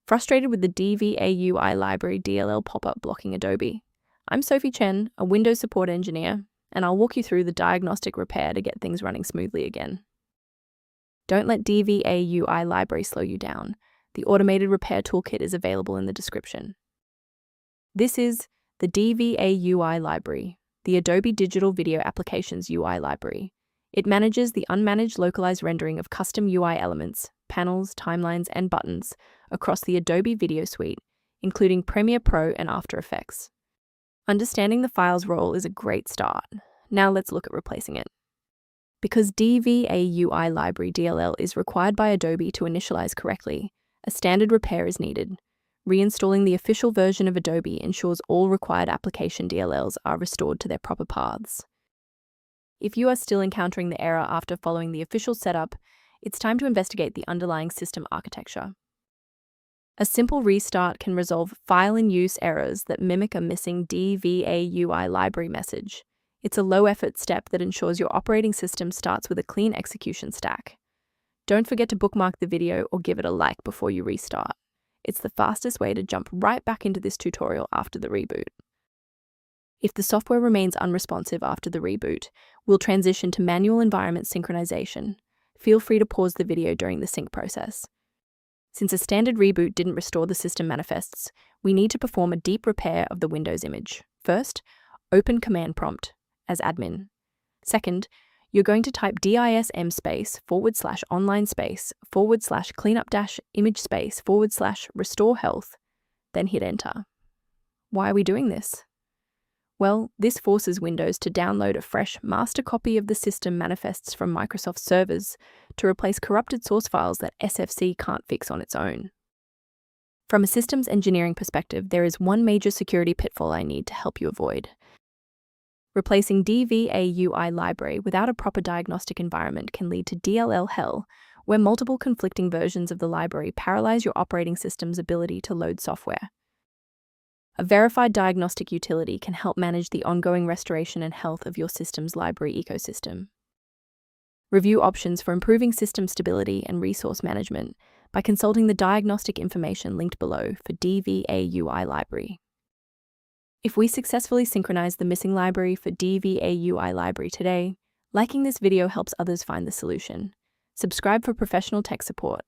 Frustrated with the Dvaui UI Library DLL pop-up blocking Adobe? I'm Sophie Chen, a Windows support engineer, and I'll walk you through the diagnostic repair to get things running smoothly again. Don't let Dvaui UI Library slow you down. The automated repair toolkit is available in the description. This is the Dvaui UI Library, the Adobe Digital Video Applications UI library. It manages the unmanaged localized rendering of custom UI elements, panels, timelines, and buttons across the Adobe Video Suite, including Premiere Pro and After Effects. Understanding the file's role is a great start. Now let's look at replacing it. Because Dvaui UI Library DLL is required by Adobe to initialize correctly, a standard repair is needed. Reinstalling the official version of Adobe ensures all required application DLLs are restored to their proper paths. If you are still encountering the error after following the official setup, it's time to investigate the underlying system architecture. A simple restart can resolve file-in-use errors that mimic a missing Dvaui UI library message. It's a low-effort step that ensures your operating system starts with a clean execution stack. Don't forget to bookmark the video or give it a like before you restart. It's the fastest way to jump right back into this tutorial after the reboot. If the software remains unresponsive after the reboot, we'll transition to manual environment synchronization. Feel free to pause the video during the sync process. Since a standard reboot didn't restore the system manifests, we need to perform a deep repair of the Windows image. First, open Command Prompt as admin. Second, you're going to type dism /online//cleanup-image//restore health, then hit enter. Why are we doing this? Well, this forces Windows to download a fresh master copy of the system manifests from Microsoft servers to replace corrupted source files that SFC can't fix on its own. From a systems engineering perspective, there is one major security pitfall I need to help you avoid. Replacing Dvaui UI library without a proper diagnostic environment can lead to DLL hell, where multiple conflicting versions of the library paralyze your operating system's ability to load software. A verified diagnostic utility can help manage the ongoing restoration and health of your system's library ecosystem. Review options for improving system stability and resource management by consulting the diagnostic information linked below for Dvaui UI library. If we successfully synchronize the missing library for Dvaui UI library today, liking this video helps others find the solution. Subscribe for professional tech support.